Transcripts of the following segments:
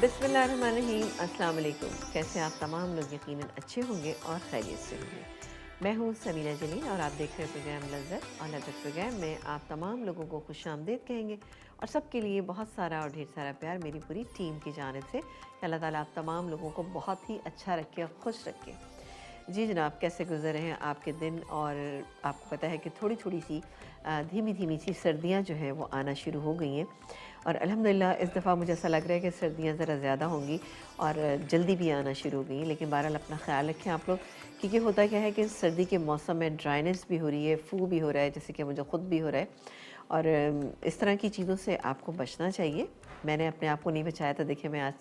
बिस्मिल्लाहिर्रहमानिर्रहीम, अस्सलाम वालेकुम। कैसे आप तमाम लोग यकीनन अच्छे होंगे और खैरियत से होंगे। मैं हूँ समीना जलील और आप देख रहे हैं प्रोग्राम लज़्ज़त। और लज़्ज़त प्रोग्राम में आप तमाम लोगों को खुशामदीद कहेंगे और सबके लिए बहुत सारा और ढेर सारा प्यार मेरी पूरी टीम की जानिब से कि अल्लाह ताला आप तमाम लोगों को बहुत ही अच्छा रखे और खुश रखे। जी जनाब, कैसे गुज़र रहे हैं आपके दिन? और आपको पता है कि थोड़ी थोड़ी सी धीमी धीमी सी सर्दियाँ जो हैं वो आना शुरू हो गई हैं। और अल्हम्दुलिल्लाह इस दफ़ा मुझे ऐसा लग रहा है कि सर्दियाँ ज़रा ज़्यादा होंगी और जल्दी भी आना शुरू हो गई हैं। लेकिन बहरहाल अपना ख़्याल रखें आप लोग, क्योंकि होता क्या है कि सर्दी के मौसम में ड्राइनेस भी हो रही है, फ्लू भी हो रहा है, जैसे कि मुझे ख़ुद भी हो रहा है। और इस तरह की चीज़ों से आपको बचना चाहिए। मैंने अपने आप को नहीं बचाया था, देखिए मैं आज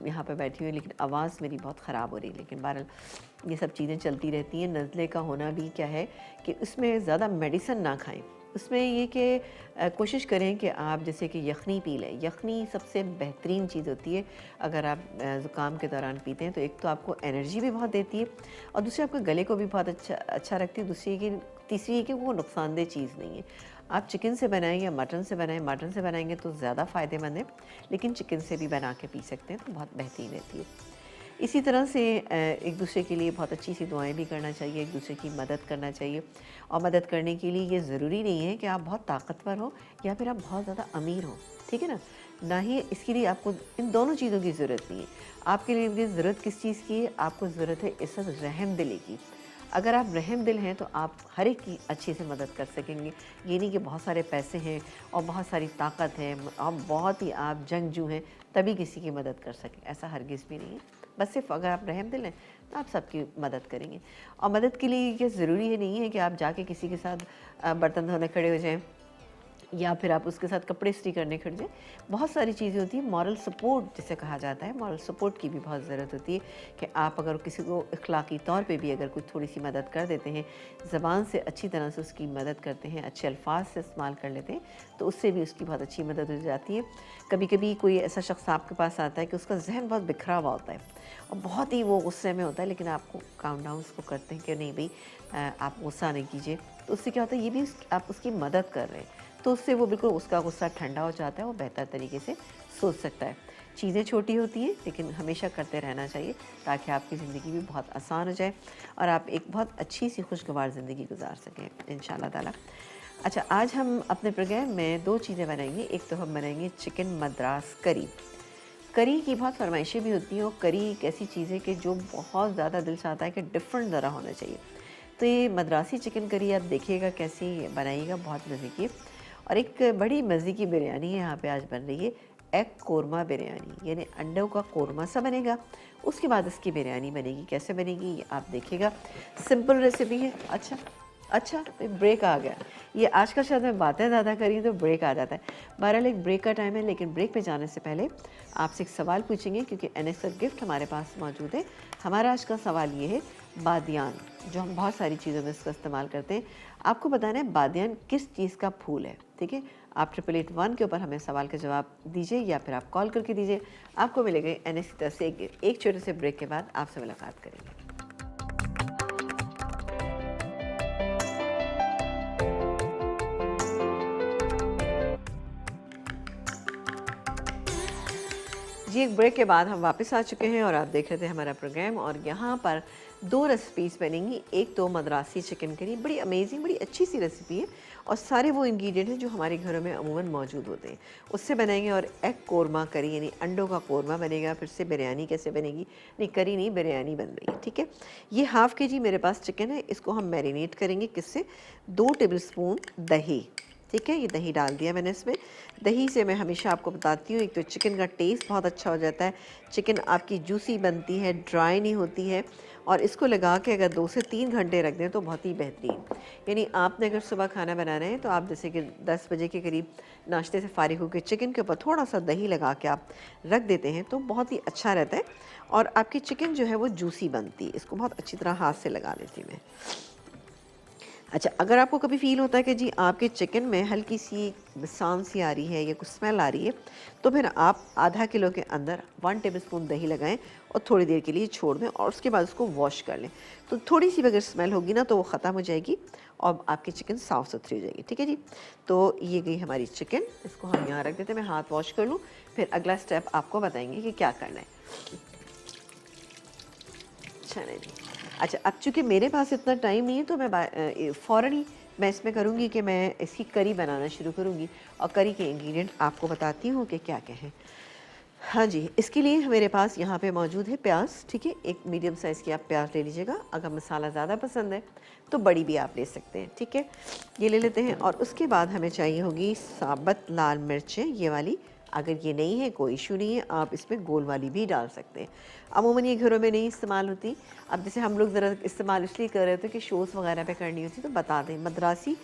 यहाँ पे बैठी हुई, लेकिन आवाज़ मेरी बहुत ख़राब हो रही है। लेकिन बहरहाल ये सब चीज़ें चलती रहती हैं। नज़ले का होना भी क्या है कि उसमें ज़्यादा मेडिसिन ना खाएं। उसमें ये कि कोशिश करें कि आप जैसे कि यखनी पी लें। यखनी सबसे बेहतरीन चीज़ होती है अगर आप ज़ुकाम के दौरान पीते हैं, तो एक तो आपको एनर्जी भी बहुत देती है और दूसरी आपके गले को भी बहुत अच्छा रखती है। तीसरी है कि वो नुकसानदेह चीज़ नहीं है। आप चिकन से बनाएं या मटन से बनाएं, मटन से बनाएंगे तो ज़्यादा फ़ायदेमंद है, लेकिन चिकन से भी बना के पी सकते हैं तो बहुत बेहतरीन रहती है। इसी तरह से एक दूसरे के लिए बहुत अच्छी सी दुआएं भी करना चाहिए, एक दूसरे की मदद करना चाहिए। और मदद करने के लिए ये ज़रूरी नहीं है कि आप बहुत ताकतवर हो या फिर आप बहुत ज़्यादा अमीर हो, ठीक है ना? ना ही इसके लिए आपको इन दोनों चीज़ों की ज़रूरत नहीं है। आपके लिए ज़रूरत किस चीज़ की है? आपको ज़रूरत है इस वक्त रहम दिली की। अगर आप रहम दिल हैं तो आप हर एक की अच्छे से मदद कर सकेंगे। ये नहीं कि बहुत सारे पैसे हैं और बहुत सारी ताकत है और बहुत ही आप जंगजू हैं तभी किसी की मदद कर सकें, ऐसा हरगिज़ भी नहीं है। बस सिर्फ अगर आप रहम दिल हैं तो आप सबकी मदद करेंगे। और मदद के लिए ये ज़रूरी है नहीं है कि आप जाके किसी के साथ बर्तन धोने खड़े हो जाएँ या फिर आप उसके साथ कपड़े इस्त्री करने खड़ जाएँ। बहुत सारी चीज़ें होती हैं, मॉरल सपोर्ट जिसे कहा जाता है, मॉरल सपोर्ट की भी बहुत ज़रूरत होती है कि आप अगर किसी को अखलाकी तौर पे भी अगर कोई थोड़ी-सी मदद कर देते हैं, ज़बान से अच्छी तरह से उसकी मदद करते हैं, अच्छे अल्फाज से इस्तेमाल कर लेते हैं, तो उससे भी उसकी बहुत अच्छी मदद हो जाती है। कभी-कभी कोई ऐसा शख़्स आपके पास आता है कि उसका ज़हन बहुत बिखरा हुआ होता है और बहुत ही वो गुस्से में होता है, लेकिन आपको काम डाउन उसको करते हैं कि नहीं भई आप गुस्सा नहीं कीजिए। तो उससे क्या होता है, ये भी आप उसकी मदद कर रहे हैं, तो उससे वो बिल्कुल उसका गुस्सा ठंडा हो जाता है, वो बेहतर तरीके से सोच सकता है। चीज़ें छोटी होती हैं लेकिन हमेशा करते रहना चाहिए ताकि आपकी ज़िंदगी भी बहुत आसान हो जाए और आप एक बहुत अच्छी सी खुशगवार ज़िंदगी गुजार सकें इंशाल्लाह ताला। अच्छा, आज हम अपने प्रोग्राम में 2 चीज़ें बनाएंगे। एक तो हम बनाएंगे चिकन मद्रास करी। करी की बहुत फरमाइशें भी होती हैं और करी एक ऐसी चीज़ है कि जो बहुत ज़्यादा दिल चाहता है कि डिफरेंट ज़रा होना चाहिए। तो ये मद्रासी चिकन करी आप देखिएगा कैसी बनाइएगा, बहुत मज़े की। और एक बड़ी मज़े की बिरयानी है यहाँ पे आज बन रही है, एग कोरमा बिरयानी, यानी अंडों का कोरमा सा बनेगा। उसके बाद इसकी बिरयानी बनेगी। कैसे बनेगी ये आप देखिएगा, सिंपल रेसिपी है। अच्छा अच्छा, तो ब्रेक आ गया। ये आजकल शायद मैं बातें ज़्यादा करी तो ब्रेक आ जाता है। बहरहाल एक ब्रेक का टाइम है, लेकिन ब्रेक पे जाने से पहले आपसे एक सवाल पूछेंगे क्योंकि एनएस का गिफ्ट हमारे पास मौजूद है। हमारा आज का सवाल ये है, बादियान, जो हम बहुत सारी चीज़ों में इसका इस्तेमाल करते हैं, आपको बताना है बादियान किस चीज़ का फूल है, ठीक है? आप 8881 के ऊपर हमें सवाल का जवाब दीजिए या फिर आप कॉल करके दीजिए। आपको मिलेगा एनएस की तरफ से एक छोटे से ब्रेक के बाद आपसे मुलाकात करेंगे। जी, एक ब्रेक के बाद हम वापस आ चुके हैं और आप देख रहे थे हमारा प्रोग्राम। और यहाँ पर 2 रेसिपीज़ बनेंगी। एक तो मद्रासी चिकन करी, बड़ी अमेजिंग, बड़ी अच्छी सी रेसिपी है और सारे वो इंग्रेडिएंट हैं जो हमारे घरों में अमूमन मौजूद होते हैं, उससे बनाएंगे। और एग कोरमा करी यानी अंडों का कोरमा बनेगा। फिर से बिरयानी कैसे बनेगी, नहीं करी नहीं, बिरयानी बन रही है, ठीक है? ये हाफ़ केजी मेरे पास चिकन है, इसको हम मैरिनेट करेंगे। किससे? 2 टेबल स्पून दही, ठीक है? ये दही डाल दिया मैंने इसमें। दही से मैं हमेशा आपको बताती हूँ, एक तो चिकन का टेस्ट बहुत अच्छा हो जाता है, चिकन आपकी जूसी बनती है, ड्राई नहीं होती है। और इसको लगा के अगर 2 से 3 घंटे रख दें तो बहुत ही बेहतरीन। यानी आपने अगर सुबह खाना बनाना है तो आप जैसे कि 10 बजे के करीब नाश्ते से फ़ारिग होकर चिकन के ऊपर थोड़ा सा दही लगा के आप रख देते हैं तो बहुत ही अच्छा रहता है और आपकी चिकन जो है वो जूसी बनती है। इसको बहुत अच्छी तरह हाथ से लगा लेती हूँ मैं। अच्छा, अगर आपको कभी फ़ील होता है कि जी आपके चिकन में हल्की सी सान सी आ रही है या कुछ स्मेल आ रही है, तो फिर आप आधा किलो के अंदर 1 टेबलस्पून दही लगाएं और थोड़ी देर के लिए छोड़ दें और उसके बाद उसको वॉश कर लें। तो थोड़ी सी भी अगर स्मेल होगी ना तो वो ख़त्म हो जाएगी और आपकी चिकन साफ़ सुथरी हो जाएगी। ठीक है जी। तो ये गई हमारी चिकन, इसको हम यहाँ रख देते हैं, मैं हाथ वॉश कर लूँ, फिर अगला स्टेप आपको बताएंगे कि क्या करना है। चलें जी। अच्छा, अब चूँकि मेरे पास इतना टाइम नहीं है तो मैं फ़ौरन ही मैं इसमें करूँगी कि मैं इसकी करी बनाना शुरू करूँगी और करी के इंग्रेडिएंट आपको बताती हूँ कि क्या-क्या हैं। हाँ जी, इसके लिए मेरे पास यहाँ पे मौजूद है प्याज, ठीक है? एक मीडियम साइज़ की आप प्याज ले लीजिएगा। अगर मसाला ज़्यादा पसंद है तो बड़ी भी आप ले सकते हैं, ठीक है? ये ले लेते हैं और उसके बाद हमें चाहिए होगी साबुत लाल मिर्चें, ये वाली। अगर ये नहीं है कोई इशू नहीं है, आप इसमें गोल वाली भी डाल सकते हैं। अमूमन ये घरों में नहीं इस्तेमाल होती। अब जैसे हम लोग ज़रा इस्तेमाल इसलिए कर रहे थे कि शोज़ वगैरह पे करनी होती तो बता दें, मद्रासी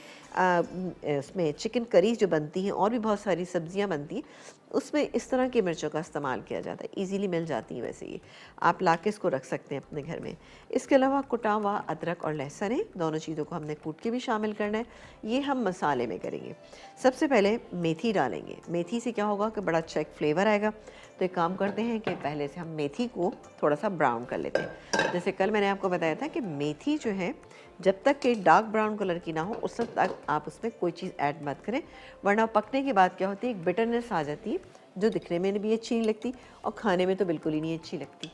उसमें चिकन करी जो बनती हैं और भी बहुत सारी सब्जियां बनती हैं, उसमें इस तरह की मिर्चों का इस्तेमाल किया जाता है। इजीली मिल जाती हैं वैसे ये, आप ला के इसको रख सकते हैं अपने घर में। इसके अलावा कुटा हुआ अदरक और लहसुन है, दोनों चीज़ों को हमने कूट के भी शामिल करना है। ये हम मसाले में करेंगे। सबसे पहले मेथी डालेंगे। मेथी से क्या होगा कि बड़ा अच्छा एक फ्लेवर आएगा। तो एक काम करते हैं कि पहले से हम मेथी को थोड़ा सा ब्राउन कर लेते हैं। जैसे कल मैंने आपको बताया था कि मेथी जो है जब तक कि डार्क ब्राउन कलर की ना हो उस वक्त तक आप उसमें कोई चीज़ ऐड मत करें, वरना पकने के बाद क्या होती है, एक बिटरनेस आ जाती है जो दिखने में भी अच्छी नहीं लगती और खाने में तो बिल्कुल ही नहीं अच्छी लगती।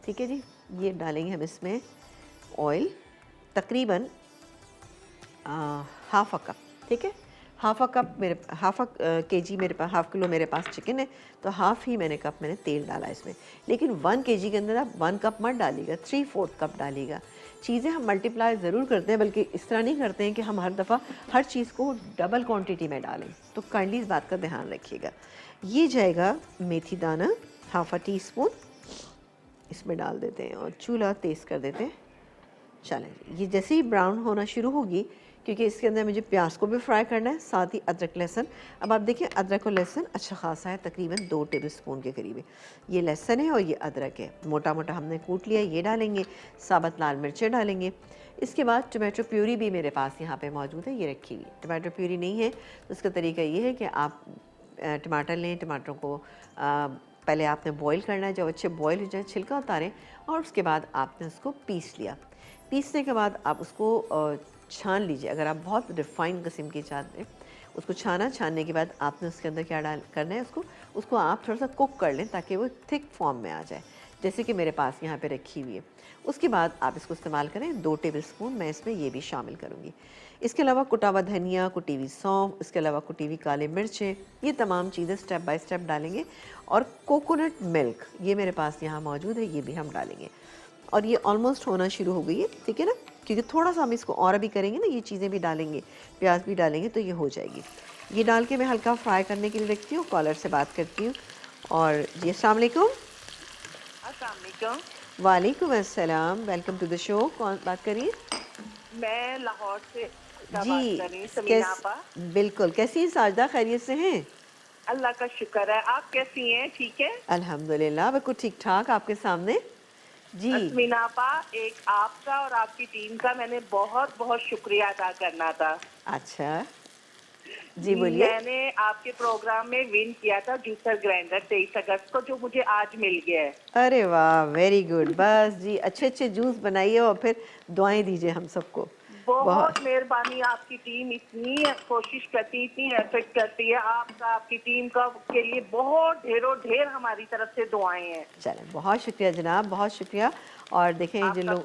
ठीक है जी। ये डालेंगे हम इसमें ऑयल, तकरीबन हाफ अ कप, ठीक है? हाफ अ कप मेरे हाफ अ केजी मेरे पास, हाफ किलो मेरे पास चिकन है तो हाफ ही मैंने तेल डाला इसमें। लेकिन 1 केजी के अंदर आप 1 कप मत डालिएगा, 3/4 कप डालिएगा। चीज़ें हम मल्टीप्लाई ज़रूर करते हैं, बल्कि इस तरह नहीं करते हैं कि हम हर दफ़ा हर चीज़ को डबल क्वांटिटी में डालें। तो काइंडली इस बात का ध्यान रखिएगा। ये जाएगा मेथी दाना, हाफ अ टी स्पून इसमें डाल देते हैं और चूल्हा तेज़ कर देते हैं। चलें, ये जैसे ही ब्राउन होना शुरू होगी, क्योंकि इसके अंदर मुझे प्याज को भी फ्राई करना है, साथ ही अदरक लहसुन। अब आप देखिए अदरक और लहसुन अच्छा खासा है, तकरीबन 2 टेबलस्पून के करीब है। ये लहसुन है और ये अदरक है, मोटा मोटा हमने कूट लिया। ये डालेंगे, साबुत लाल मिर्चें डालेंगे। इसके बाद टमाटो प्यूरी भी मेरे पास यहाँ पे मौजूद है, ये रखी हुई। टमाटो प्यूरी नहीं है तो इसका तरीका ये है कि आप टमाटर लें, टमाटरों को पहले आपने बॉईल करना है, जब अच्छे बॉईल हो जाए छिलका उतारें और उसके बाद आपने उसको पीस लिया। पीसने के बाद आप उसको छान लीजिए। अगर आप बहुत रिफ़ाइन किस्म की चाहते हैं उसको छानने के बाद आपने उसके अंदर क्या डाल करना है, उसको आप थोड़ा सा कुक कर लें ताकि वो थिक फॉर्म में आ जाए, जैसे कि मेरे पास यहाँ पे रखी हुई है। उसके बाद आप इसको इस्तेमाल करें। 2 टेबलस्पून मैं इसमें ये भी शामिल करूँगी। इसके अलावा कुटा हुआ धनिया, कुटी हुई सौंफ, इसके अलावा कुटी हुई काली मिर्चें, ये तमाम चीज़ें स्टेप बाय स्टेप डालेंगे। और कोकोनट मिल्क ये मेरे पास यहाँ मौजूद है, ये भी हम डालेंगे। और ये ऑलमोस्ट होना शुरू हो गई है, ठीक है ना? क्योंकि थोड़ा सा हम इसको और अभी करेंगे ना, ये चीज़ें भी डालेंगे, प्याज भी डालेंगे तो ये हो जाएगी। ये डाल के मैं हल्का फ्राई करने के लिए रखती हूँ, कॉलर से बात करती हूँ। और जी अस्सलाम वालेकुम। अस्सलाम वालेकुम। वालेकुम अस्सलाम, वेलकम टू द शो। कौन बात करिए? मैं लाहौर से जी। बात कर रही हूँ, समीना कैस आपा। बिल्कुल, कैसी हैं साजदा, खैरियत से हैं? अल्लाह का शुक्र है। आप कैसी हैं? ठीक है? अल्हम्दुलिल्लाह, बिल्कुल ठीक-ठाक आपके सामने। जी। समीना आपा, एक आपका और आपकी टीम का मैंने बहुत-बहुत शुक्रिया अदा करना था। अच्छा, जी जी, बोलिए। मैंने आपके प्रोग्राम में विन किया था जूसर ग्राइंडर 23 अगस्त को, जो मुझे आज मिल गया है। अरे वाह! Very good. बस जी, अच्छे-अच्छे जूस बनाइए और फिर दुआएँ दीजिए हम सबको। बहुत बहुत मेहरबानी, आपकी टीम इतनी कोशिश करती, इतनी एफर्ट करती है। आपका, आपकी टीम का के लिए बहुत ढेरों ढेर हमारी तरफ से दुआएं हैं। चलें, बहुत शुक्रिया जनाब, बहुत शुक्रिया। और देखें जो आपका लोग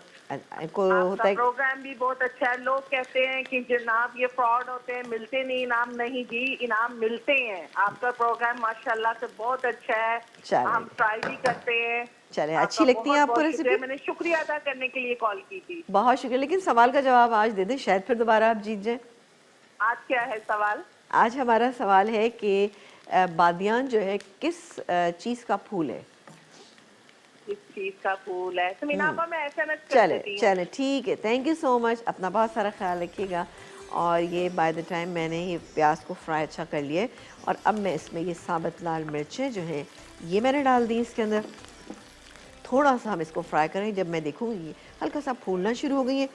को आपका होता है। प्रोग्राम भी बहुत अच्छा है। लोग कहते हैं कि जनाब ये फ्रॉड होते हैं, मिलते नहीं इनाम। नहीं जी, इनाम मिलते हैं। आपका प्रोग्राम माशाल्लाह से बहुत अच्छा है। चलें, हम ट्राई भी करते हैं। चलें, अच्छी आपका लगती है बहुत आपको बहुत शुक्रिया। रेसिपी? मैंने शुक्रिया अदा करने के लिए कॉल की थी। बहुत शुक्रिया, लेकिन सवाल का जवाब आज दे दें, शायद फिर दोबारा आप जीत जाएँ। आज क्या है सवाल? आज हमारा सवाल है कि बादियान जो है किस चीज़ का फूल है? किस चीज का फूल है? समीना आपा, मैं एसएमएस कर चलें, देती हूँ। चलें, ठीक है। Thank you so much. अपना बहुत सारा ख़्याल रखिएगा। और ये बाय द टाइम मैंने ये प्याज को फ्राई अच्छा कर लिया है और अब मैं इसमें ये साबुत लाल मिर्चें जो हैं ये मैंने डाल दी इसके अंदर। थोड़ा सा हम इसको फ्राई करें। जब मैं देखूँगी हल्का सा फूलना शुरू हो गई है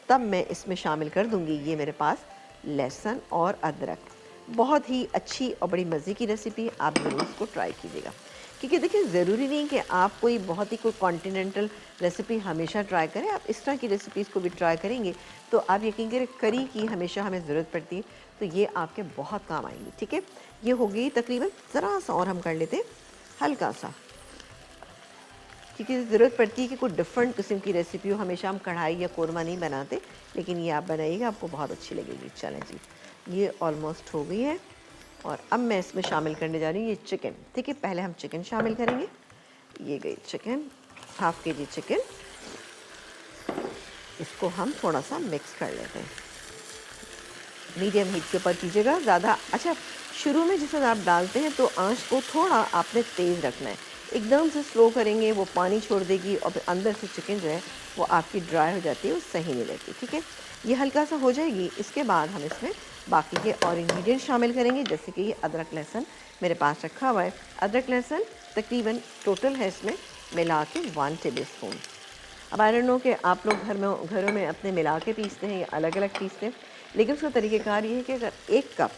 तब मैं इसमें शामिल कर दूंगी ये मेरे पास लहसुन और अदरक। बहुत ही अच्छी और बड़ी मज़े की रेसिपी है, आप ज़रूर इसको ट्राई कीजिएगा। क्योंकि देखिए ज़रूरी नहीं कि आप कोई कॉन्टिनेंटल रेसिपी हमेशा ट्राई करें, आप इस तरह की रेसिपीज़ को भी ट्राई करेंगे तो आप यकीन करें करी की हमेशा हमें ज़रूरत पड़ती है, तो ये आपके बहुत काम आएंगी। ठीक है, ये हो गई तकरीबन, ज़रा सा और हम कर लेते हैं हल्का सा, क्योंकि ज़रूरत पड़ती है कि कोई डिफरेंट किस्म की रेसिपी हो। हमेशा हम कढ़ाई या कोरमा नहीं बनाते, लेकिन ये आप बनाइएगा, आपको बहुत अच्छी लगेगी। चलें जी, ये ऑलमोस्ट हो गई है और अब मैं इसमें शामिल करने जा रही हूँ ये चिकन। ठीक है, पहले हम चिकन शामिल करेंगे। ये गई चिकन, हाफ़ के जी चिकन। इसको हम थोड़ा सा मिक्स कर लेते हैं, मीडियम हीट के ऊपर कीजिएगा ज़्यादा। अच्छा, शुरू में जिस आप डालते हैं तो आंच को थोड़ा आपने तेज़ रखना है, एकदम से स्लो करेंगे वो पानी छोड़ देगी और फिर अंदर से चिकन जो है वो आपकी ड्राई हो जाती है, वो सही नहीं लगती। ठीक है, ये हल्का सा हो जाएगी, इसके बाद हम इसमें बाकी के और इंग्रेडिएंट शामिल करेंगे, जैसे कि ये अदरक लहसुन मेरे पास रखा हुआ है। अदरक लहसुन तकरीबन टोटल है इसमें मिला के 1 टेबल स्पून। अब आई डोंट नो कि आप लोग घरों में अपने मिला के पीसते हैं या अलग अलग पीसते हैं, लेकिन उसका तरीक़ेकार ये है कि अगर 1 कप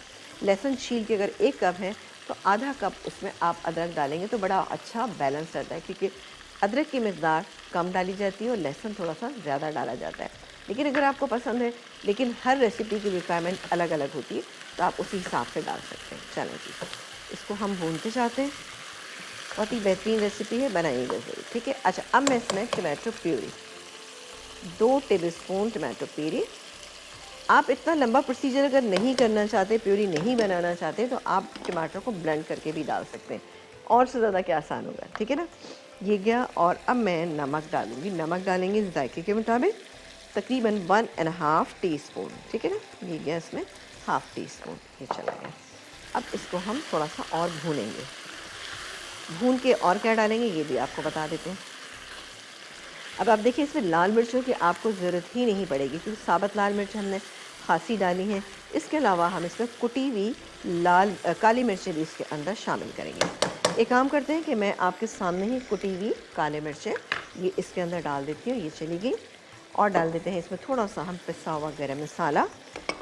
लहसुन छील के अगर 1 कप है तो आधा कप उसमें आप अदरक डालेंगे तो बड़ा अच्छा बैलेंस रहता है, क्योंकि अदरक की मकदार कम डाली जाती है और लहसुन थोड़ा सा ज़्यादा डाला जाता है। लेकिन अगर आपको पसंद है, लेकिन हर रेसिपी की रिक्वायरमेंट अलग अलग होती है, तो आप उसी हिसाब से डाल सकते हैं। चलें जी, इसको हम भूनते जाते हैं। बहुत ही बेहतरीन रेसिपी है, बनाइएगा ज़रूर। ठीक है, अच्छा अब मैं इसमें tomato puree 2 table spoon tomato puree. आप इतना लंबा प्रोसीजर अगर नहीं करना चाहते, प्यूरी नहीं बनाना चाहते, तो आप टमाटर को ब्लेंड करके भी डाल सकते हैं, और से ज़्यादा क्या आसान होगा। ठीक है ना, ये गया। और अब मैं नमक डालूँगी, नमक डालेंगे जायके के मुताबिक, तकरीबन 1.5 टीस्पून। ठीक है ना, ये गया इसमें हाफ़ टी स्पून, ये चला गया। अब इसको हम थोड़ा सा और भूनेंगे, भून के और क्या डालेंगे ये भी आपको बता देते हैं। अब आप देखिए इसमें लाल मिर्चों की आपको ज़रूरत ही नहीं पड़ेगी, क्योंकि साबुत लाल मिर्च हमने खासी डाली है। इसके अलावा हम इसमें कुटी हुई काली मिर्चें भी इसके अंदर शामिल करेंगे। एक काम करते हैं कि मैं आपके सामने ही कुटी हुई काली मिर्चें ये इसके अंदर डाल देती हूँ, ये चली गई। और डाल देते हैं इसमें थोड़ा सा हम पिसा हुआ गरम मसाला,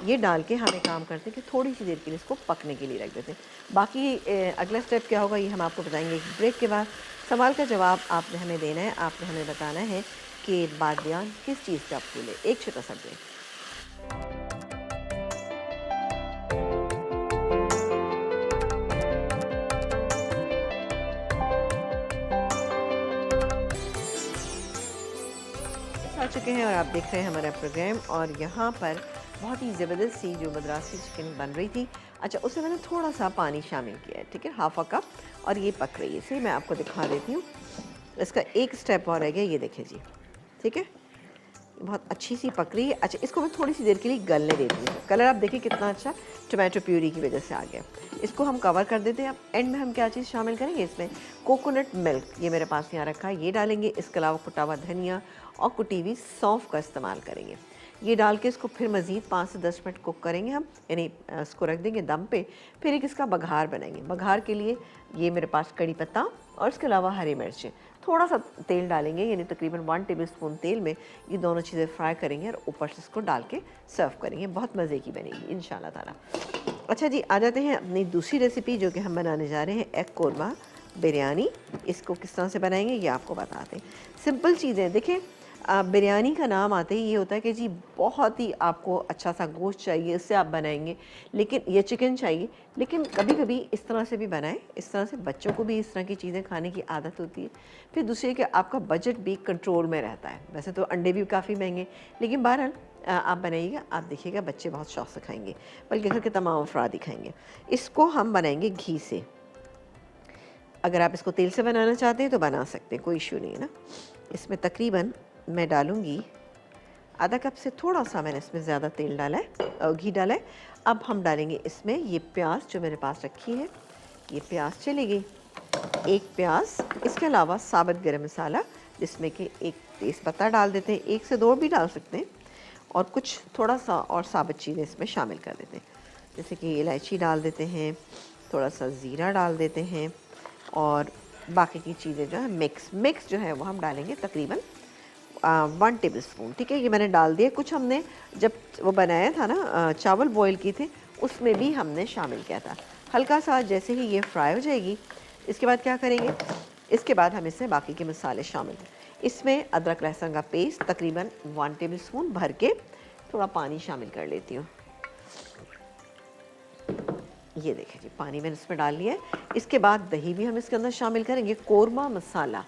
ये डाल के हम एक काम करते हैं कि थोड़ी सी देर के लिए इसको पकने के लिए रख देते हैं। बाकी अगला स्टेप क्या होगा ये हम आपको बताएंगे एक ब्रेक के बाद। सवाल का जवाब आपने हमें देना है, आपने हमें बताना है कि बादियान किस चीज़ का फूल है। एक छोटा सा ब्रेक। आ चुके हैं और आप देख रहे हैं हमारा प्रोग्राम। और यहाँ पर बहुत ही ज़बरदस्त सी जो मद्रासी चिकन बन रही थी, अच्छा उसमें मैंने थोड़ा सा पानी शामिल किया है। ठीक है, हाफ़ अ कप, और ये पक रही है। इसे मैं आपको दिखा देती हूँ, इसका एक स्टेप और रह गया, ये देखिए जी। ठीक है, बहुत अच्छी सी पक रही है। अच्छा, इसको मैं थोड़ी सी देर के लिए गलने देती हूँ। कलर आप देखिए कितना अच्छा टमाटो प्यूरी की वजह से आ गया। इसको हम कवर कर देते हैं। अब एंड में हम क्या चीज़ शामिल करेंगे इसमें, कोकोनट मिल्क, ये मेरे पास यहाँ रखा है, ये डालेंगे। इसके अलावा कुटा हुआ धनिया और कुटी हुई सौंफ का इस्तेमाल करेंगे। ये डाल के इसको फिर मज़ीद 5 से 10 मिनट कुक करेंगे हम, यानी इसको रख देंगे दम पे। फिर एक इसका बघार बनाएंगे। बघार के लिए ये मेरे पास कड़ी पत्ता और इसके अलावा हरी मिर्चें, थोड़ा सा तेल डालेंगे, यानी तकरीबन 1 टेबल स्पून तेल में ये दोनों चीज़ें फ्राई करेंगे और ऊपर से इसको डाल के सर्व करेंगे। बहुत मज़े की बनेगी इंशाल्लाह ताला। अच्छा जी, आ जाते हैं अपनी दूसरी रेसिपी जो कि हम बनाने जा रहे हैं, एग कोरमा बिरयानी। इसको किस तरह से बनाएंगे ये आपको बताते हैं। सिंपल चीज़ें देखें, बिरयानी का नाम आते ही ये होता है कि जी बहुत ही आपको अच्छा सा गोश्त चाहिए, इससे आप बनाएंगे, लेकिन ये चिकन चाहिए। लेकिन कभी कभी इस तरह से भी बनाएं, इस तरह से बच्चों को भी इस तरह की चीज़ें खाने की आदत होती है। फिर दूसरे कि आपका बजट भी कंट्रोल में रहता है। वैसे तो अंडे भी काफ़ी महंगे, लेकिन बहरहाल आप बनाइएगा, आप देखिएगा बच्चे बहुत शौक से खाएंगे, बल्कि घर के तमाम अफराद ही खाएंगे। इसको हम बनाएंगे घी से। अगर आप इसको तेल से बनाना चाहते हैं तो बना सकते हैं, कोई इशू नहीं है ना। इसमें तकरीबन मैं डालूँगी आधा कप से थोड़ा सा, मैंने इसमें ज़्यादा तेल डाला है और घी डाला है। अब हम डालेंगे इसमें ये प्याज जो मेरे पास रखी है, ये प्याज चली गई, एक प्याज। इसके अलावा साबुत गरम मसाला, जिसमें कि एक तेज़पत्ता डाल देते हैं, 1 से 2 भी डाल सकते हैं, और कुछ थोड़ा सा और साबुत चीज़ें इसमें शामिल कर देते हैं, जैसे कि इलायची डाल देते हैं, थोड़ा सा ज़ीरा डाल देते हैं, और बाकी की चीज़ें जो है मिक्स जो है वो हम डालेंगे तकरीबन 1 टेबल स्पून, ठीक है, ये मैंने डाल दिया। कुछ हमने जब वो बनाया था ना चावल बॉईल किए थे उसमें भी हमने शामिल किया था। हल्का सा जैसे ही ये फ्राई हो जाएगी, इसके बाद क्या करेंगे, इसके बाद हम इसमें बाकी के मसाले शामिल हैं। इसमें अदरक लहसुन का पेस्ट तकरीबन 1 टेबल स्पून भर के थोड़ा पानी शामिल कर लेती हूँ। ये देखिए जी, पानी मैंने इसमें डाल लिया है। इसके बाद दही भी हम इसके अंदर शामिल करेंगे। कोरमा मसाला,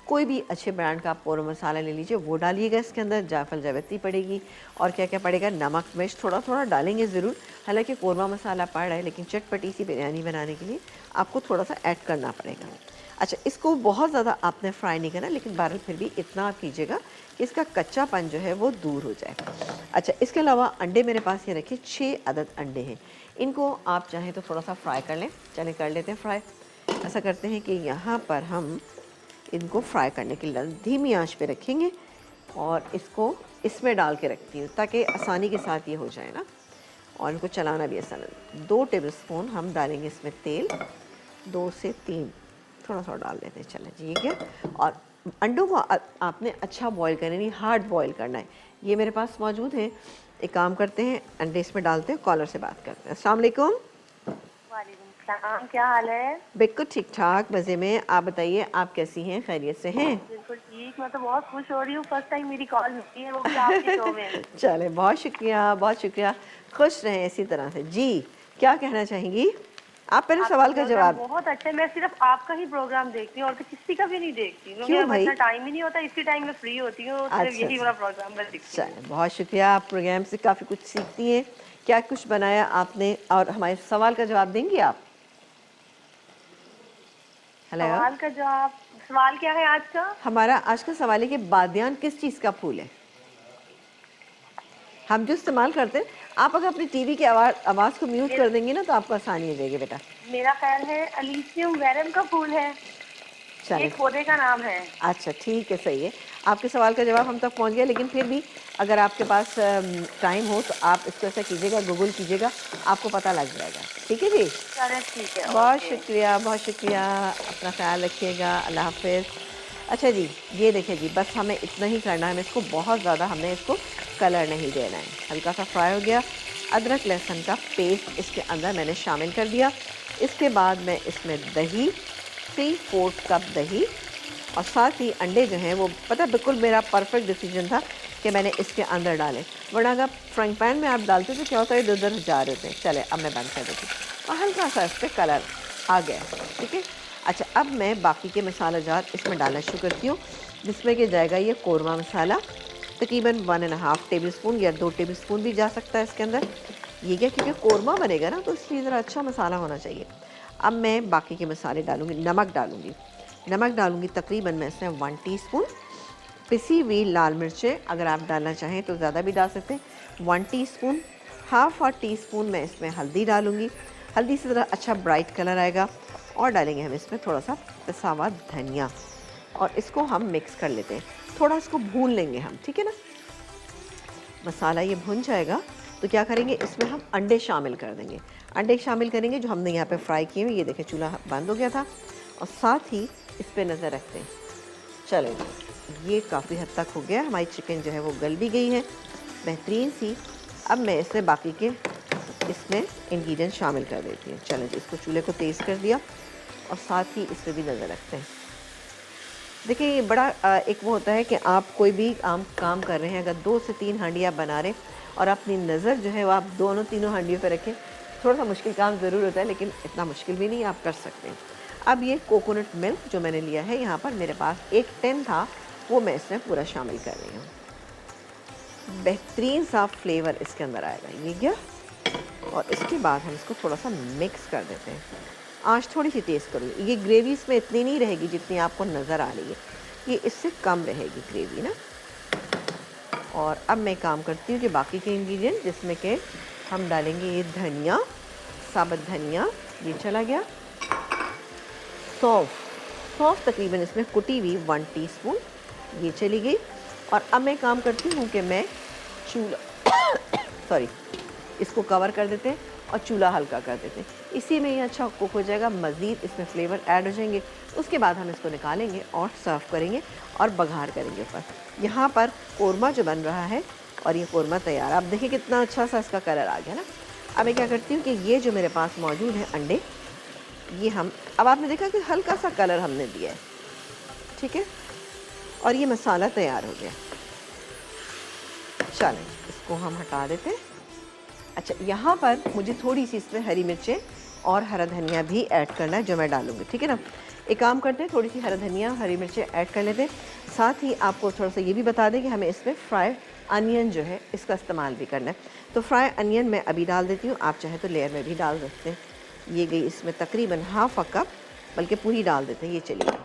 कोई भी अच्छे ब्रांड का आप कोरमा मसाला ले लीजिए, वो डालिएगा इसके अंदर। जायफल जावित्री पड़ेगी और क्या क्या पड़ेगा, नमक मिर्च थोड़ा थोड़ा डालेंगे ज़रूर। हालांकि कोरमा मसाला पड़ रहा है लेकिन चटपटी सी बिरयानी बनाने के लिए आपको थोड़ा सा ऐड करना पड़ेगा। अच्छा, इसको बहुत ज़्यादा आपने फ्राई नहीं करना, लेकिन बहरहाल फिर भी इतना आप कीजिएगा कि इसका कच्चापन जो है वो दूर हो जाए। अच्छा, इसके अलावा अंडे मेरे पास ये रखिए 6 अदद अंडे हैं। इनको आप चाहें तो थोड़ा सा फ्राई कर लें। चलें कर लेते हैं फ्राई। ऐसा करते हैं कि यहाँ पर हम इनको फ्राई करने के लिए धीमी आंच पे रखेंगे और इसको इसमें डाल के रखती हूँ ताकि आसानी के साथ ये हो जाए ना, और इनको चलाना भी आसान है। 2 टेबल स्पून हम डालेंगे इसमें तेल, 2 से 3 थोड़ा सा डाल देते हैं। चलें जी, ये क्या, और अंडों को आपने अच्छा बॉईल करना, नहीं हार्ड बॉईल करना है। ये मेरे पास मौजूद है। एक काम करते हैं, अंडे इसमें डालते हैं, कॉलर से बात करते हैं। अस्सलाम वालेकुम। वालेकुम सलाम, क्या हाल है? बिल्कुल ठीक ठाक, मज़े में। आप बताइए, आप कैसी हैं, खैरियत से हैं? बिल्कुल ठीक, मैं तो बहुत खुश हो रही हूँ। फर्स्ट टाइम मेरी कॉल मिलती है, वो भी आपके शो में। चले, बहुत शुक्रिया, बहुत शुक्रिया। खुश रहें इसी तरह से। जी, क्या कहना चाहेंगी आप? पहले आपका सवाल का प्रोग्राम जवाब। बहुत अच्छा है। मैं सिर्फ आपका ही प्रोग्राम देखती हूँ और तो किसी का भी नहीं देखती, क्योंकि क्यों अब भाई? इतना टाइम ही नहीं होता। इसी टाइम में फ्री होती हूँ, सिर्फ अच्छा यही अच्छा, वाला प्रोग्राम मैं देखती हूँ। चले, बहुत शुक्रिया। आप प्रोग्राम से काफ़ी कुछ सीखती हैं। क्या कुछ बनाया आपने, और हमारे सवाल का जवाब देंगी आप? हेलो। सवाल क्या है आज का? हमारा आज का सवाल है कि बादियान किस चीज़ का फूल है? हम जो इस्तेमाल करते हैं, आप अगर अपनी टीवी की आवाज़ को म्यूट कर देंगी ना तो आपको आसानी हो जाएगी बेटा। मेरा ख्याल है अलीसियम वेरम का फूल है, ये चले, पौधे का नाम है। अच्छा ठीक है, सही है। आपके सवाल का जवाब हम तक पहुंच गया, लेकिन फिर भी अगर आपके पास टाइम हो तो आप इसको ऐसा कीजिएगा, गूगल कीजिएगा, आपको पता लग जाएगा। ठीक है जी, चले ठीक है, बहुत ओके। शुक्रिया, बहुत शुक्रिया। अपना ख्याल रखिएगा, अल्लाह हाफिज़। अच्छा जी, ये देखिए जी, बस हमें इतना ही करना है। इसको बहुत ज़्यादा हमने इसको कलर नहीं देना है। हल्का सा फ्राई हो गया। अदरक लहसुन का पेस्ट इसके अंदर मैंने शामिल कर दिया। इसके बाद मैं इसमें दही, 3/4 कप दही, और साथ ही अंडे जो हैं वो, पता बिल्कुल मेरा परफेक्ट डिसीजन था कि मैंने इसके अंदर डाले, वरना अगर फ्राइंग पैन में आप डालते तो क्या होता है, इधर उधर जा रहे होते हैं। चले, अब मैं बंद कर देती हूँ और हल्का सा इस पर कलर आ गया, ठीक है। अच्छा, अब मैं बाकी के मसाला जात इसमें डालना शुरू करती हूँ, जिसमें कि जाएगा ये कोरमा मसाला, तकरीबन 1.5 टेबल स्पून या 2 टेबल स्पून भी जा सकता है इसके अंदर। ये क्या, क्योंकि कोरमा बनेगा ना तो इसलिए ज़रा अच्छा मसाला होना चाहिए। अब मैं बाकी के मसाले डालूँगी। नमक डालूँगी तकरीबन मैं इसमें 1 टीस्पून। पिसी हुई लाल मिर्चें अगर आप डालना चाहें तो ज़्यादा भी डाल सकते हैं, 1 टीस्पून। हाफ़ टी स्पून मैं इसमें हल्दी डालूँगी। हल्दी से ज़रा अच्छा ब्राइट कलर आएगा। और डालेंगे हम इसमें थोड़ा सा पिसा हुआ धनिया, और इसको हम मिक्स कर लेते हैं। थोड़ा इसको भून लेंगे हम, ठीक है ना। मसाला ये भुन जाएगा तो क्या करेंगे, इसमें हम अंडे शामिल कर देंगे। अंडे शामिल करेंगे जो हमने यहाँ पे फ्राई किए हुए। ये देखें, चूल्हा बंद हो गया था, और साथ ही इस पर नज़र रखते हैं। चलें, ये काफ़ी हद तक हो गया। हमारी चिकन जो है वो गल भी गई है, बेहतरीन सी। अब मैं इसमें बाकी के इसमें इंग्रेडिएंट शामिल कर देती हूँ। चलें जी, इसको चूल्हे को तेज़ कर दिया, और साथ ही इस पर भी नज़र रखते हैं। देखिए, ये बड़ा एक वो होता है कि आप कोई भी काम कर रहे हैं, अगर 2 से 3 हांडी आप बना रहे हैं और अपनी नज़र जो है वो आप दोनों तीनों हांडियों पर रखें, थोड़ा सा मुश्किल काम ज़रूर होता है, लेकिन इतना मुश्किल भी नहीं, आप कर सकते हैं। अब ये कोकोनट मिल्क जो मैंने लिया है, यहाँ पर मेरे पास 1 टिन था, वो मैं इसमें पूरा शामिल कर रही हूँ। बेहतरीन सा फ्लेवर इसके अंदर आएगा। ये क्या, और इसके बाद हम इसको थोड़ा सा मिक्स कर देते हैं। आँच थोड़ी सी तेज़ करूँगी। ये ग्रेवी इसमें इतनी नहीं रहेगी जितनी आपको नज़र आ रही है, ये इससे कम रहेगी ग्रेवी ना। और अब मैं काम करती हूँ कि बाकी के इंग्रेडिएंट, जिसमें कि हम डालेंगे ये धनिया, साबुत धनिया, ये चला गया। सौंफ तकरीबन इसमें कुटी हुई 1 टीस्पून, ये चली गई। और अब मैं काम करती हूँ कि मैं चूल्हा इसको कवर कर देते हैं और चूल्हा हल्का कर देते हैं। इसी में ये अच्छा कुक हो जाएगा, मज़ीद इसमें फ्लेवर ऐड हो जाएंगे। उसके बाद हम इसको निकालेंगे और सर्व करेंगे और बघार करेंगे ऊपर। यहाँ पर कोरमा जो बन रहा है और ये कोरमा तैयार, आप देखिए कितना अच्छा सा इसका कलर आ गया ना। अब मैं क्या करती हूँ कि ये जो मेरे पास मौजूद है अंडे, ये हम, अब आपने देखा कि हल्का सा कलर हमने दिया है, ठीक है, और ये मसाला तैयार हो गया। चलें इसको हम हटा देते हैं। अच्छा, यहाँ पर मुझे थोड़ी सी इसमें हरी मिर्चें और हरा धनिया भी ऐड करना है, जो मैं डालूँगी, ठीक है ना। एक काम करते हैं, थोड़ी सी हरा धनिया हरी मिर्चें ऐड कर लेते हैं। साथ ही आपको थोड़ा सा ये भी बता दें कि हमें इसमें फ्राई अनियन जो है इसका इस्तेमाल भी करना है। तो फ्राई अनियन मैं अभी डाल देती हूँ, आप चाहे तो लेयर में भी डाल सकते हैं। ये गई इसमें तकरीबन हाफ अ कप, बल्कि पूरी डाल देते हैं, ये चलिए,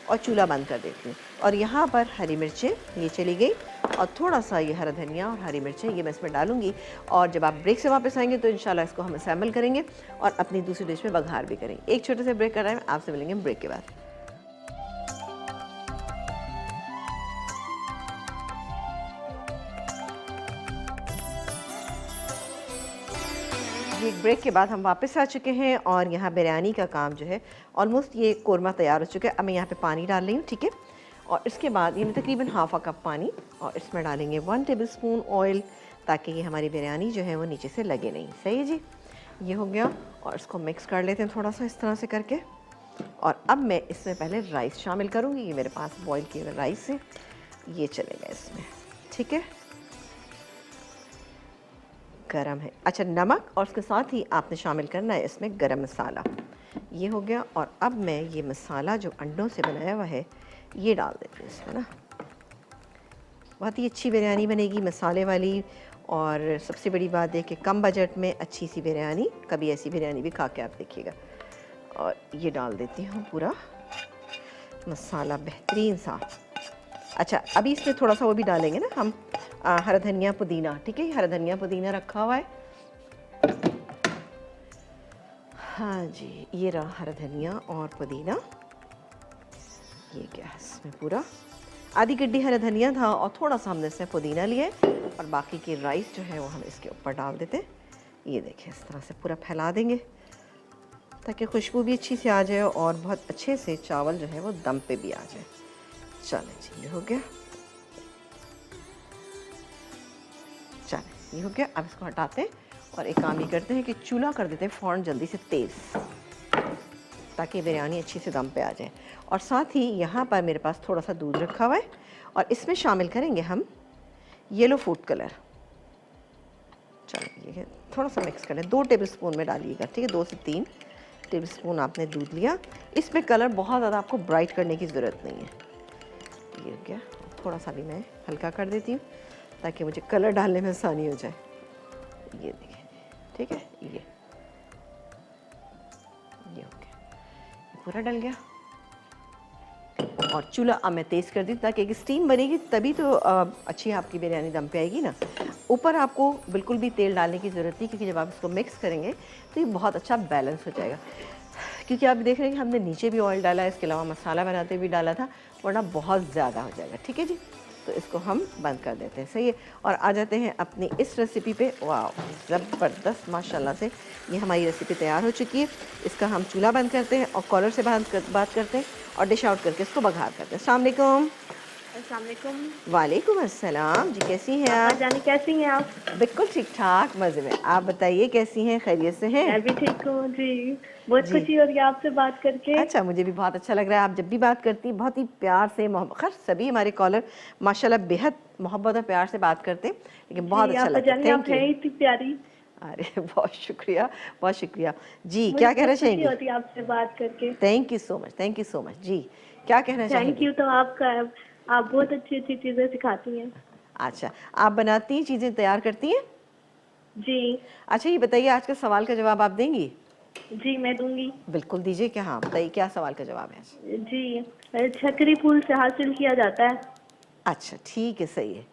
और चूल्हा बंद कर देती हूँ। और यहाँ पर हरी मिर्चें ये चली गई और थोड़ा सा ये हरा धनिया और हरी मिर्चें ये मैं इसमें डालूंगी। और जब आप ब्रेक से वापस आएंगे तो इंशाल्लाह इसको हम असेंबल करेंगे और अपनी दूसरी डिश में बघार भी करेंगे। एक छोटे से ब्रेक कर रहे हैं, आपसे मिलेंगे ब्रेक के बाद। एक ब्रेक के बाद हम वापस आ चुके हैं और यहाँ बिरयानी का काम जो है ऑलमोस्ट, ये कोरमा तैयार हो चुका है। अब मैं यहाँ पे पानी डाल रही हूँ, ठीक है, और इसके बाद ये तकरीबन हाफ अ कप पानी, और इसमें डालेंगे 1 टेबलस्पून ऑयल, ताकि ये हमारी बिरयानी जो है वो नीचे से लगे नहीं। सही है जी, ये हो गया। और इसको मिक्स कर लेते हैं थोड़ा सा इस तरह से करके। और अब मैं इसमें पहले राइस शामिल करूँगी। ये मेरे पास बॉयल किए हुए राइस है, ये चलेगा इसमें, ठीक है। गरम है, अच्छा, नमक, और उसके साथ ही आपने शामिल करना है इसमें गरम मसाला। ये हो गया। और अब मैं ये मसाला जो अंडों से बनाया हुआ है ये डाल देती हूँ इसमें ना। बहुत ही अच्छी बिरयानी बनेगी, मसाले वाली। और सबसे बड़ी बात है कि कम बजट में अच्छी सी बिरयानी, कभी ऐसी बिरयानी भी खा के आप देखिएगा। और ये डाल देती हूँ पूरा मसाला बेहतरीन सा। अच्छा, अभी इसमें थोड़ा सा वो भी डालेंगे ना हम, हरा धनिया पुदीना, ठीक है, हरा धनिया पुदीना रखा हुआ है। हाँ जी, ये रहा हरा धनिया और पुदीना। ये क्या है इसमें, पूरा आधी गड्डी हरा धनिया था और थोड़ा सा हमने इसमें पुदीना लिया है। और बाकी की राइस जो है वो हम इसके ऊपर डाल देते हैं। ये देखें, इस तरह से पूरा फैला देंगे ताकि खुशबू भी अच्छी से आ जाए और बहुत अच्छे से चावल जो है वो दम पे भी आ जाए। चलें जी, ये हो गया। चलें, ये हो गया। अब इसको हटाते हैं और एक काम ये करते हैं कि चूल्हा कर देते हैं फ़ौरन जल्दी से तेज़, ताकि बिरयानी अच्छी से दम पे आ जाए। और साथ ही यहाँ पर मेरे पास थोड़ा सा दूध रखा हुआ है और इसमें शामिल करेंगे हम येलो फूड कलर। चलो, ये थोड़ा सा मिक्स कर लें, 2 टेबलस्पून में डालिएगा, ठीक है, 2 से 3 टेबलस्पून आपने दूध लिया। इसमें कलर बहुत ज़्यादा आपको ब्राइट करने की ज़रूरत नहीं है। ये क्या, थोड़ा सा भी मैं हल्का कर देती हूँ ताकि मुझे कलर डालने में आसानी हो जाए। ये देखिए, ठीक है, ये हो गया, पूरा डल गया। और चूल्हा अब मैं तेज़ कर दी ताकि एक स्टीम बनेगी, तभी तो अच्छी आपकी बिरयानी दम पे आएगी ना। ऊपर आपको बिल्कुल भी तेल डालने की ज़रूरत नहीं, क्योंकि जब आप इसको मिक्स करेंगे तो ये बहुत अच्छा बैलेंस हो जाएगा। क्योंकि आप देख रहे हैं कि हमने नीचे भी ऑयल डाला है, इसके अलावा मसाला बनाते भी डाला था, वरना बहुत ज़्यादा हो जाएगा। ठीक है जी, तो इसको हम बंद कर देते हैं। सही है। और आ जाते हैं अपनी इस रेसिपी पे। वाह, ज़बरदस्त, माशाल्लाह से ये हमारी रेसिपी तैयार हो चुकी है। इसका हम चूल्हा बंद करते हैं और कॉलर से बात करते हैं और डिश आउट करके इसको बघार करते हैं। अस्सलाम वालेकुम। अस्सलाम वालेकुम। वालेकुम अस्सलाम जी, कैसी हैं आप? जाने कैसी हैं आप? बिल्कुल ठीक ठाक, मज़े में। आप बताइए कैसी हैं, खैरियत से हैं? मैं भी ठीक हूँ जी, बहुत जी। खुशी हो रही है आपसे बात करके। अच्छा, मुझे भी बहुत अच्छा लग रहा है। आप जब भी बात करती हैं बहुत ही प्यार से, खैर सभी हमारे कॉलर माशाल्लाह बेहद मोहब्बत और प्यार से बात करते हैं, लेकिन बहुत अच्छा लगता है। आप हैं इतनी प्यारी। अरे बहुत शुक्रिया, बहुत शुक्रिया जी। क्या कहना चाहेंगी? होती है आपसे बात करके। Thank you so much, thank you so much जी। क्या कहना चाहेंगी? Thank you. तो आपका, आप बहुत अच्छी अच्छी चीजें सिखाती हैं। अच्छा, आप बनाती हैं, चीज़ें तैयार करती हैं? जी। अच्छा, ये बताइए, आज का सवाल का जवाब आप देंगी? जी मैं दूंगी। बिल्कुल दीजिए। क्या, हाँ बताइए, क्या सवाल का जवाब है? जी, छकरी फूल से हासिल किया जाता है। अच्छा, ठीक है, सही है,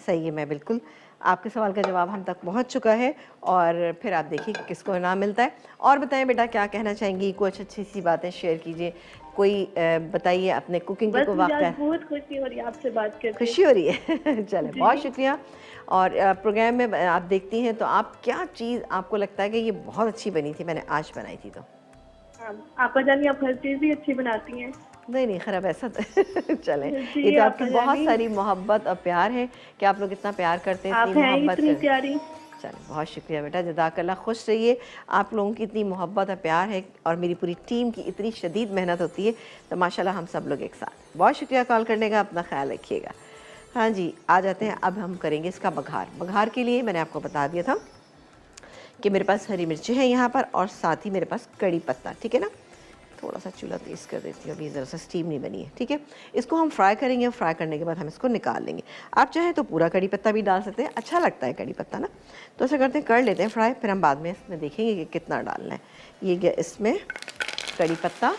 सही है। मैं बिल्कुल आपके सवाल का जवाब हम तक पहुंच चुका है और फिर आप देखिए कि किसको इनाम मिलता है। और बताएं बेटा, क्या कहना चाहेंगी? कुछ अच्छी सी बातें शेयर कीजिए, कोई बताइए अपने कुकिंग के बस कोई मुझे आज वाक़या। बहुत खुशी हो रही है आपसे बात करके। खुशी हो रही है चलें, बहुत जी। शुक्रिया। और प्रोग्राम में आप देखती हैं तो आप क्या चीज़ आपको लगता है कि ये बहुत अच्छी बनी थी, मैंने आज बनाई थी? तो हाँ, आपा जानी आप हर चीज़ ही अच्छी बनाती हैं। नहीं नहीं, खराब ऐसा तो चलें, ये जी तो आपकी आपा बहुत जानी, सारी मोहब्बत और प्यार है कि आप लोग इतना प्यार करते हैं, इतनी आप हैं मोहब्बत इतनी करते। प्यारी। चलें, बहुत शुक्रिया बेटा, जज़ाकल्लाह, खुश रहिए। आप लोगों की इतनी मोहब्बत और प्यार है और मेरी पूरी टीम की इतनी शदीद मेहनत होती है, तो माशाल्लाह हम सब लोग एक साथ। बहुत शुक्रिया कॉल करने का, अपना ख्याल रखिएगा। हाँ जी, आ जाते हैं, अब हम करेंगे इसका बघार। बघार के लिए मैंने आपको बता दिया था कि मेरे पास हरी मिर्ची है यहाँ पर और साथ ही मेरे पास कड़ी पत्ता, ठीक है ना। थोड़ा सा चूल्हा तेज़ कर देती हूँ, अभी ज़रा सा स्टीम नहीं बनी है, ठीक है। इसको हम फ्राई करेंगे, फ्राई करने के बाद हम इसको निकाल लेंगे। आप चाहें तो पूरा कड़ी पत्ता भी डाल सकते हैं, अच्छा लगता है कड़ी पत्ता ना। तो ऐसा करते हैं, कर लेते हैं फ्राई, फिर हम बाद में इसमें देखेंगे कि कितना डालना है। ये गया इसमें कड़ी पत्ता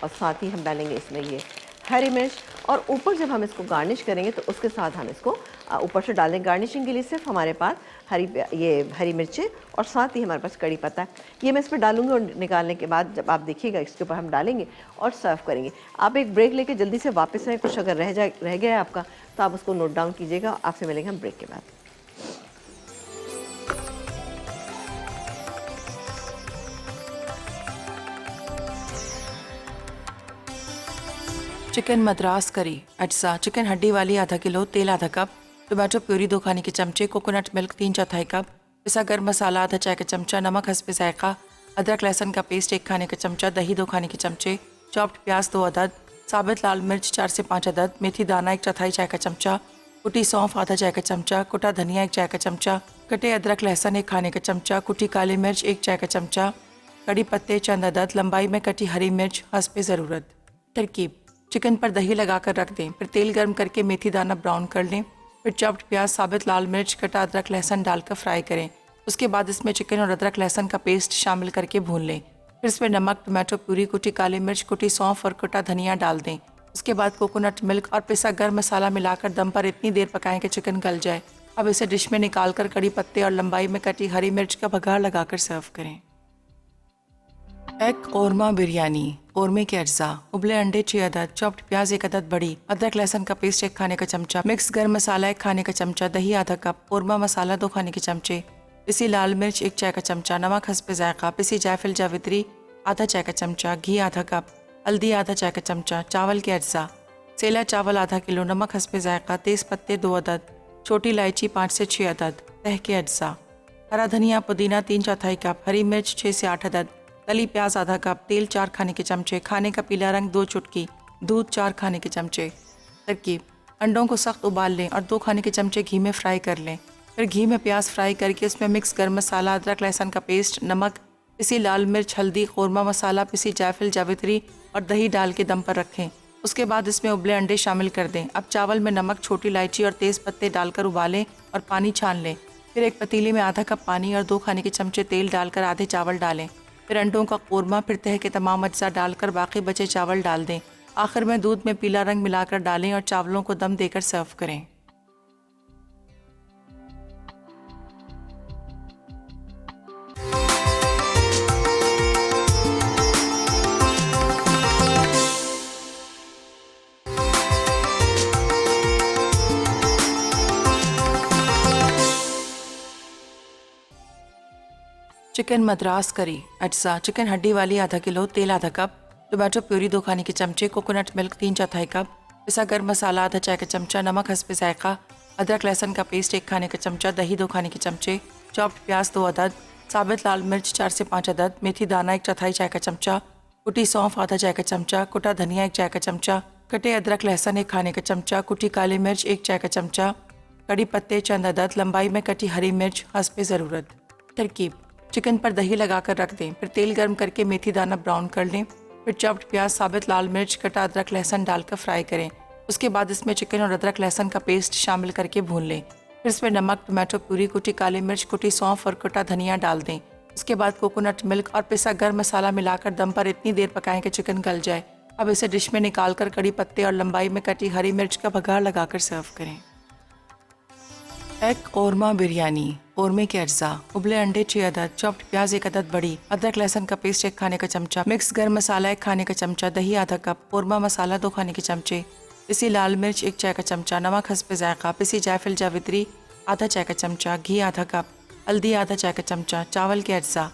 और साथ ही हम डालेंगे इसमें ये हरी मिर्च, और ऊपर जब हम इसको गार्निश करेंगे तो उसके साथ हम इसको ऊपर से डालेंगे। गार्निशिंग के लिए सिर्फ हमारे पास हरी मिर्चें और साथ ही हमारे पास कड़ी पत्ता है। ये मैं इसमें डालूंगी और निकालने के बाद जब आप देखिएगा इसके ऊपर हम डालेंगे और सर्व करेंगे। आप एक ब्रेक लेके जल्दी से वापस आए, कुछ अगर रह गया है आपका तो आप उसको नोट डाउन कीजिएगा। आपसे मिलेंगे हम ब्रेक के बाद। चिकन मद्रास करी अज्जा। चिकन हड्डी वाली आधा किलो, तेल आधा कप, टोमेटो प्यूरी 2 खाने के चमचे, कोकोनट मिल्क 3/4 कप, पिसा गर्म मसाला आधा चाय का चमचा, नमक हस्बे जायका, अदरक लहसुन का पेस्ट 1 खाने का चमचा, दही 2 खाने के चमचे, चॉप्ड प्याज 2 अदद, साबित लाल मिर्च 4 से 5 अदद, मेथी दाना 1/4 चाय का चमचा, कुटी सौंफ आधा चाय का चमचा, कुटा धनिया 1 चाय का चमचा, कटे अदरक लहसुन 1 खाने का चमचा, कुटी काली मिर्च 1 चाय का चमचा, कड़ी पत्ते चंद अदद, लंबाई में कटी हरी मिर्च हस्बे ज़रूरत। तरकीब: चिकन पर दही लगाकर रख दें, फिर तेल गर्म करके मेथी दाना ब्राउन कर लें, फिर चॉप्ड प्याज, साबित लाल मिर्च, कटा अदरक लहसुन डालकर फ्राई करें। उसके बाद इसमें चिकन और अदरक लहसुन का पेस्ट शामिल करके भून लें। फिर इसमें नमक, टोमेटो प्यूरी, कुटी काली मिर्च, कुटी सौंफ और कटा धनिया डाल दें। उसके बाद कोकोनट मिल्क और पिसा गर्म मसाला मिलाकर दम पर इतनी देर पकाएं कि चिकन गल जाए। अब इसे डिश में निकाल कर कड़ी पत्ते और लंबाई में कटी हरी मिर्च का बघार लगाकर सर्व करें। एग कौरमा बिरयानी। कौरमे के अज्जा: उबले अंडे 6 अदद, चॉप्ड प्याज 1 अदद बड़ी, अदरक लहसुन का पेस्ट 1 खाने का चमचा, मिक्स गर्म मसाला 1 खाने का चमचा, दही आधा कप, कौरमा मसाला 2 खाने के चमचे, पिसी लाल मिर्च 1 चाय का चमचा, नमक हस्बे जायका, पिसी जायफल जावित्री आधा चाय का चमचा, घी आधा कप, हल्दी आधा चाय का चमचा। चावल के अज्जा: सेला चावल आधा किलो, नमक हस्बे जायका, तेज़ पत्ते 2 अदद, छोटी इलायची 5 से 6 अदद। तह के अज्जा: हरा धनिया पुदीना 3/4 कप, हरी मिर्च 6 से 8 अदद, तली प्याज आधा कप, तेल 4 खाने के चमचे, खाने का पीला रंग 2 चुटकी, दूध 4 खाने के चमचे। तरकीब: अंडों को सख्त उबाल लें और 2 खाने के चमचे घी में फ्राई कर लें। फिर घी में प्याज फ्राई करके उसमें मिक्स गर्म मसाला, अदरक लहसुन का पेस्ट, नमक, पिसी लाल मिर्च, हल्दी, कौरमा मसाला, पिसी जायफल जावित्री और दही डाल के दम पर रखें। उसके बाद इसमें उबले अंडे शामिल कर दें। अब चावल में नमक, छोटी इलायची और तेज़ पत्ते डालकर उबालें और पानी छान लें। फिर एक पतीली में आधा कप पानी और 2 खाने के चमचे तेल डालकर आधे चावल डालें। फिर अंडों का कौरमा, फिर तह के तमाम अज्जा डालकर बाकी बचे चावल डाल दें। आखिर में दूध में पीला रंग मिलाकर डालें और चावलों को दम देकर सर्व करें। चिकन मद्रास करी अज्जा। चिकन हड्डी वाली आधा किलो, तेल आधा कप, टोमेटो प्यूरी 2 खाने के चमचे, कोकोनट मिल्क 3/4 कप, पिसा गर्म मसाला आधा चाय का चमचा, नमक हस्बे जायका, अदरक लहसुन का पेस्ट 1 खाने का चमचा, दही 2 खाने के चमचे, चॉप्ड प्याज 2 अदद, साबित लाल मिर्च 4 से 5 अदद, मेथी दाना 1/4 चाय का चमचा, कुटी सौंफ आधा चाय का चमचा, कुटा धनिया 1 चाय का चमचा, कटे अदरक लहसुन 1 खाने का चमचा, कुटी काली मिर्च 1 चाय का चमचा, कड़ी पत्ते चंद अदद, लंबाई में कटी हरी मिर्च हस्बे ज़रूरत। तरकीब: चिकन पर दही लगाकर रख दें, फिर तेल गर्म करके मेथी दाना ब्राउन कर लें, फिर चॉप्ड प्याज, साबित लाल मिर्च, कटा अदरक लहसुन डालकर फ्राई करें। उसके बाद इसमें चिकन और अदरक लहसुन का पेस्ट शामिल करके भून लें। फिर इसमें नमक, टोमेटो प्यूरी, कुटी काली मिर्च, कुटी सौंफ और कटा धनिया डाल दें। उसके बाद कोकोनट मिल्क और पिसा गर्म मसाला मिलाकर दम पर इतनी देर पकाएं कि चिकन गल जाए। अब इसे डिश में निकाल कर कड़ी पत्ते और लंबाई में कटी हरी मिर्च का बघार लगाकर सर्व करें। एग कौरमा बिरयानी। कौरमे के अज्जा: उबले अंडे 6 अदद, चॉप्ड प्याज 1 अदद बड़ी, अदरक लहसुन का पेस्ट 1 खाने का चमचा, मिक्स गर्म मसाला 1 खाने का चमचा, दही आधा कप, कौरमा मसाला 2 खाने के चमचे, पिसी लाल मिर्च 1 चाय का चमचा, नमक हस्बे जायका, पिसी जायफल जावित्री आधा चाय का चमचा, घी आधा कप, हल्दी आधा चाय का चमचा। चावल के अज्जा: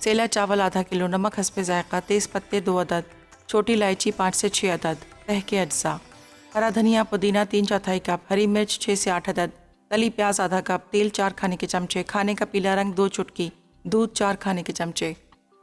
सेला चावल आधा किलो, नमक हस्बे जायका, तेज़ पत्ते 2 अदद, छोटी इलायची 5 से 6 अदद। तह के अज्जा: हरा धनिया पुदीना 3/4 कप, हरी मिर्च 6 से 8 अदद, तली प्याज आधा कप, तेल 4 खाने के चमचे, खाने का पीला रंग 2 चुटकी, दूध 4 खाने के चमचे।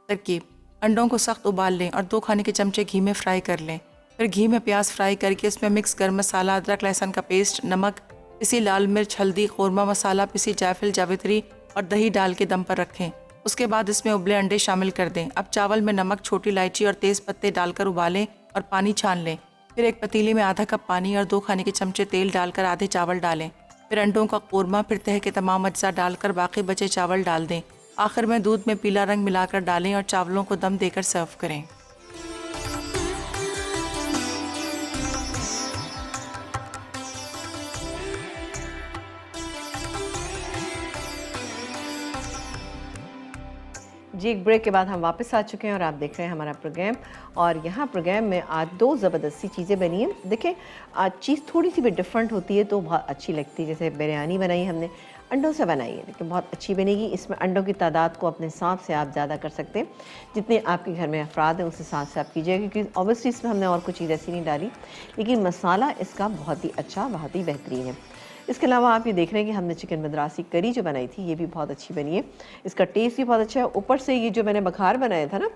तरकीब: अंडों को सख्त उबाल लें और 2 खाने के चमचे घी में फ्राई कर लें। फिर घी में प्याज फ्राई करके इसमें मिक्स गर्म मसाला, अदरक लहसुन का पेस्ट, नमक, पिसी लाल मिर्च, हल्दी, कौरमा मसाला, पिसी जायफल जावित्री और दही डाल के दम पर रखें। उसके बाद इसमें उबले अंडे शामिल कर दें। अब चावल में नमक, छोटी इलायची और तेज़ पत्ते डालकर उबालें और पानी छान लें। फिर एक पतीले में आधा कप पानी और 2 खाने के चमचे तेल डालकर आधे चावल डालें। फिर अंडों का कौरमा, फिर तह के तमाम अज्जा डालकर बाकी बचे चावल डाल दें। आखिर में दूध में पीला रंग मिलाकर डालें और चावलों को दम देकर सर्व करें। जी, एक ब्रेक के बाद हम वापस आ चुके हैं और आप देख रहे हैं हमारा प्रोग्राम। और यहाँ प्रोग्राम में आज 2 ज़बरदस्ती चीज़ें बनी हैं। देखें, आज चीज़ थोड़ी सी भी डिफरेंट होती है तो बहुत अच्छी लगती है। जैसे बिरयानी बनाई हमने, अंडों से बनाई है, लेकिन बहुत अच्छी बनेगी। इसमें अंडों की तादाद को अपने हिसाब से आप ज़्यादा कर सकते हैं, जितने आपके घर में अफराद हैं उस हिसाब से आप कीजिएगा, क्योंकि ऑब्वियसली इसमें हमने और कुछ चीज़ ऐसी नहीं डाली, लेकिन मसाला इसका बहुत ही अच्छा, बहुत ही बेहतरीन है। इसके अलावा आप ये देख रहे हैं कि हमने चिकन मद्रासी करी जो बनाई थी, ये भी बहुत अच्छी बनी है। इसका टेस्ट भी बहुत अच्छा है। ऊपर से ये जो मैंने बघार बनाया था ना,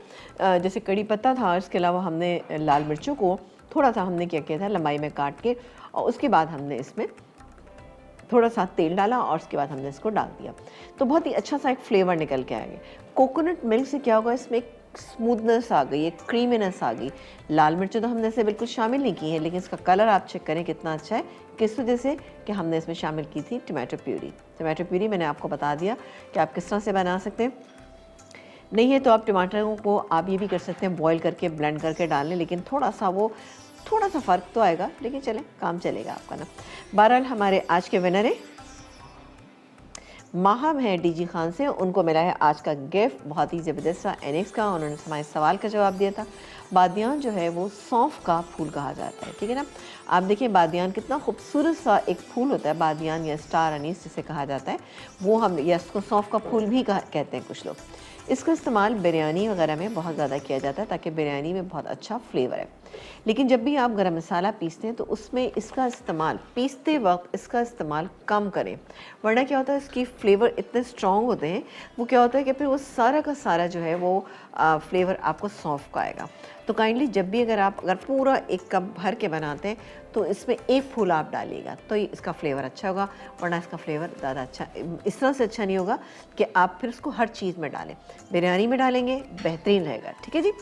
जैसे कड़ी पत्ता था, इसके अलावा हमने लाल मिर्चों को थोड़ा सा हमने क्या किया था, लंबाई में काट के, और उसके बाद हमने इसमें थोड़ा सा तेल डाला और उसके बाद हमने इसको डाल दिया, तो बहुत ही अच्छा सा एक फ्लेवर निकल के आएगा। कोकोनट मिल्क से क्या होगा, इसमें एक स्मूथनेस आ गई, एक क्रीमीनेस आ गई। लाल मिर्चें तो हमने इसे बिल्कुल शामिल नहीं की हैं, लेकिन इसका कलर आप चेक करें कितना अच्छा है। किस वजह से कि हमने इसमें शामिल की थी टमाटो प्यूरी। टमाटो प्यूरी मैंने आपको बता दिया कि आप किस तरह से बना सकते हैं। नहीं है तो आप टमाटरों को आप ये भी कर सकते हैं, बॉईल करके ब्लेंड करके डाल लें, लेकिन थोड़ा सा फ़र्क तो आएगा, लेकिन चलें, काम चलेगा आपका ना। बहरहाल हमारे आज के विनर हैं माहम है डीजी खान से, उनको मिला है आज का गिफ्ट, बहुत ही ज़बरदस्त सा एनेक्स का। उन्होंने हमारे सवाल का जवाब दिया था। बादियान जो है वो सौंफ का फूल कहा जाता है, ठीक है ना। आप देखिए बादियान कितना खूबसूरत सा एक फूल होता है, बादियान या स्टार अनीस जिसे कहा जाता है, वो हम या इसको सौंफ का फूल भी कहते हैं कुछ लोग। इसका इस्तेमाल बिरयानी वगैरह में बहुत ज़्यादा किया जाता है ताकि बिरयानी में बहुत अच्छा फ्लेवर है। लेकिन जब भी आप गरम मसाला पीसते हैं तो उसमें इसका इस्तेमाल पीसते वक्त इसका इस्तेमाल कम करें, वरना क्या होता है इसकी फ्लेवर इतने स्ट्रॉन्ग होते हैं, वो क्या होता है कि फिर वो सारा का सारा जो है वो फ्लेवर आपको सौंफ का आएगा। तो काइंडली जब भी अगर पूरा एक कप भर के बनाते हैं तो इसमें एक फूल आप डालिएगा तो इसका फ्लेवर अच्छा होगा, वरना इसका फ्लेवर ज़्यादा अच्छा इस तरह से अच्छा नहीं होगा कि आप फिर उसको हर चीज़ में डालें। बिरयानी में डालेंगे बेहतरीन रहेगा, ठीक है जी।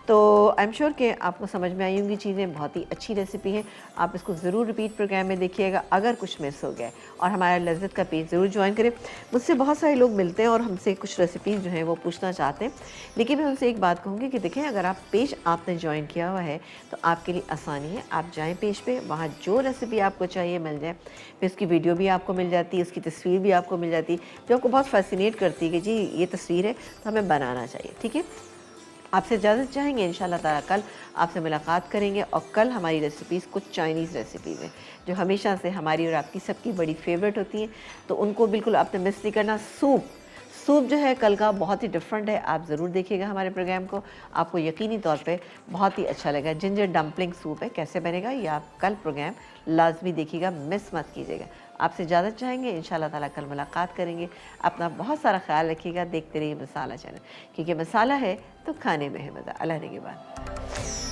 तो आई एम श्योर कि आपको समझ में आई होंगी चीज़ें, बहुत ही अच्छी रेसिपी है। आप इसको ज़रूर रिपीट प्रोग्राम में देखिएगा अगर कुछ मिस हो गया है, और हमारा लज्जत का पेज ज़रूर ज्वाइन करें। मुझसे बहुत सारे लोग मिलते हैं और हमसे कुछ रेसिपीज़ जो हैं वो पूछना चाहते हैं, लेकिन मैं उनसे एक बात कहूँगी कि देखें, अगर आप पेज आपने ज्वाइन किया हुआ है तो आपके लिए आसानी है, आप जाएँ पेज पे, वहाँ जो रेसिपी आपको चाहिए मिल जाए। फिर उसकी वीडियो भी आपको मिल जाती है, उसकी तस्वीर भी आपको मिल जाती है, जो आपको बहुत फैसिनेट करती है कि जी ये तस्वीर है तो हमें बनाना चाहिए, ठीक है। आपसे इजाज़त चाहेंगे, इंशाल्लाह ताला कल आपसे मुलाकात करेंगे। और कल हमारी रेसिपीज़ कुछ चाइनीज़ रेसिपीज़ हैं जो हमेशा से हमारी और आपकी सबकी बड़ी फेवरेट होती हैं, तो उनको बिल्कुल आपने मिस नहीं करना। सूप जो है कल का बहुत ही डिफरेंट है, आप ज़रूर देखिएगा हमारे प्रोग्राम को, आपको यकीनी तौर पे बहुत ही अच्छा लगेगा। जिंजर डम्पलिंग सूप है, कैसे बनेगा ये आप कल प्रोग्राम लाजमी देखिएगा, मिस मत कीजिएगा। आपसे इजाज़त चाहेंगे, इंशाल्लाह ताला कल मुलाकात करेंगे। अपना बहुत सारा ख्याल रखिएगा, देखते रहिए मसाला चैनल, क्योंकि मसाला है तो खाने में है मज़ा। अल्लाह निगहबान।